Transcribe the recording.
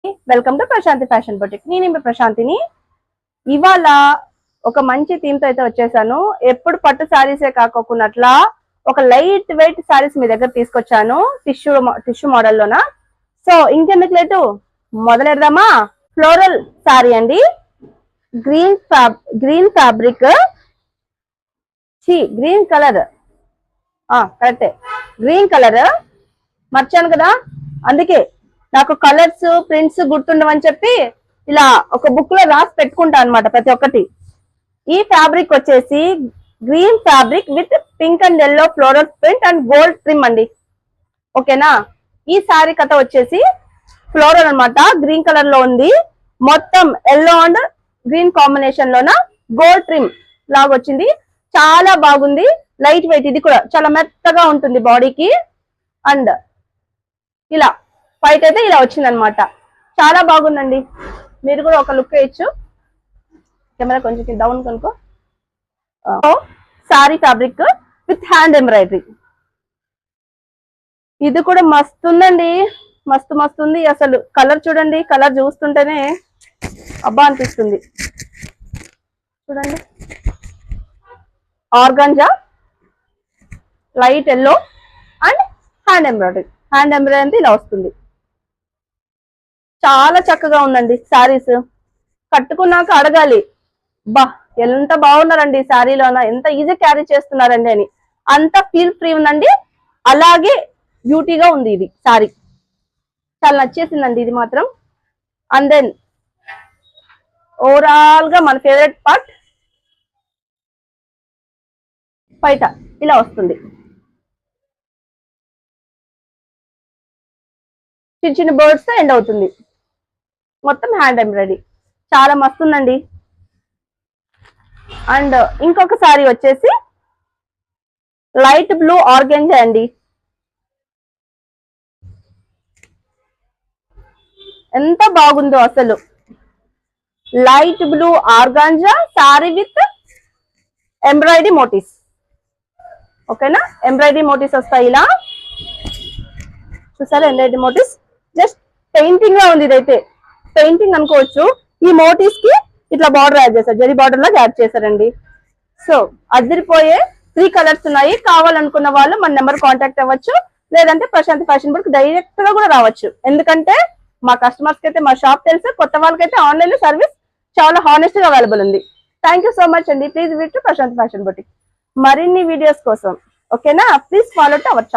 Welcome to Prashanti fashion boutique. నేను మీ ప్రశాంతిని. ఇవాళ ఒక మంచి థీమ్ తో అయితే వచ్చేసాను. ఎప్పుడు పట్టు శారీసే కాకోకున్నట్లా ఒక లైట్ వెయిట్ శారీస్ మీ దగ్గర తీసుకొచ్చాను, టిష్యూ మోడల్లోన. సో ఇంకెందుకు లేటు, మొదలెడదామా? ఫ్లోరల్ శారీ అండి, గ్రీన్ ఫ్యాబ్రిక్, గ్రీన్ కలర్, కరెక్టే, గ్రీన్ కలర్ మర్చాను కదా, అందుకే నాకు కలర్స్ ప్రింట్స్ గుర్తుండవని చెప్పి ఇలా ఒక బుక్ లో రాసి పెట్టుకుంటా అనమాట ప్రతి ఒక్కటి. ఈ ఫ్యాబ్రిక్ వచ్చేసి green fabric with pink and yellow floral print and gold trim అండి. ఓకేనా? ఈ శారీ కథ వచ్చేసి ఫ్లోరల్ అనమాట, గ్రీన్ కలర్ లో ఉంది. మొత్తం ఎల్లో అండ్ గ్రీన్ కాంబినేషన్ లోన గోల్డ్ ట్రిమ్ లాగా వచ్చింది. చాలా బాగుంది, లైట్ వెయిట్. ఇది కూడా చాలా మెత్తగా ఉంటుంది బాడీకి. అండ్ ఇలా వైట్ అయితే ఇలా వచ్చింది అనమాట. చాలా బాగుందండి, మీరు కూడా ఒక లుక్ వేయచ్చు. కెమెరా కొంచెం డౌన్ కనుకో. Sorry fabric with hand embroidery. ఇది కూడా మస్తు ఉందండి, మస్తు మస్తు ఉంది. అసలు కలర్ చూడండి, కలర్ చూస్తుంటేనే అబ్బా అనిపిస్తుంది. చూడండి, organza, light yellow and hand embroidery. Hand embroidery ఇలా వస్తుంది. చాలా చక్కగా ఉందండి శారీస్. కట్టుకున్నాక అడగాలి, బా ఎంత బాగున్నారండి శారీలోన, ఎంత ఈజీ క్యారీ చేస్తున్నారండి అని. అంత ఫీల్ ఫ్రీ ఉందండి, అలాగే బ్యూటీగా ఉంది ఇది శారీ. చాలా నచ్చేసిందండి ఇది మాత్రం. అండ్ దెన్ ఓవరాల్ గా మన ఫేవరెట్ పార్ట్ బయట ఇలా వస్తుంది. చిన్న చిన్న బర్డ్స్ తో ఎండ్ అవుతుంది. మొత్తం హ్యాండ్ ఎంబ్రాయిడరీ, చాలా మస్తుందండి. అండ్ ఇంకొక సారీ వచ్చేసి లైట్ బ్లూ ఆర్గెంజా అండి. ఎంత బాగుందో అసలు. Light blue organza sari with embroidery motifs. ఓకేనా? ఎంబ్రాయిడరీ మోటివ్స్ వస్తాయి ఇలా. చూసారా ఎంబ్రాయిడరీ మోటివ్స్? జస్ట్ పెయింటింగ్ గా ఉంది. ఇదైతే పెయింటింగ్ అనుకోవచ్చు. ఈ మోటివ్స్ కి ఇట్లా బార్డర్ యాడ్ చేశారు, జరీ బార్డర్ లాగా యాడ్ చేశారండి. సో అదిరిపోయే 3 కలర్స్ ఉన్నాయి. కావాలనుకున్న వాళ్ళు మన నెంబర్ కాంటాక్ట్ అవ్వచ్చు, లేదంటే ప్రశాంతి ఫ్యాషన్ బుక్ డైరెక్ట్ గా కూడా రావచ్చు. ఎందుకంటే మా కస్టమర్స్ కి అయితే మా షాప్ తెలుసు, కొత్త వాళ్ళకైతే ఆన్లైన్ లో సర్వీస్ చాలా హానెస్ట్ గా అవైలబుల్ ఉంది. థ్యాంక్ యూ సో మచ్ అండి. Please visit Prashanti fashion boutique మరిన్ని వీడియోస్ కోసం. ఓకేనా? Please follow to our channel.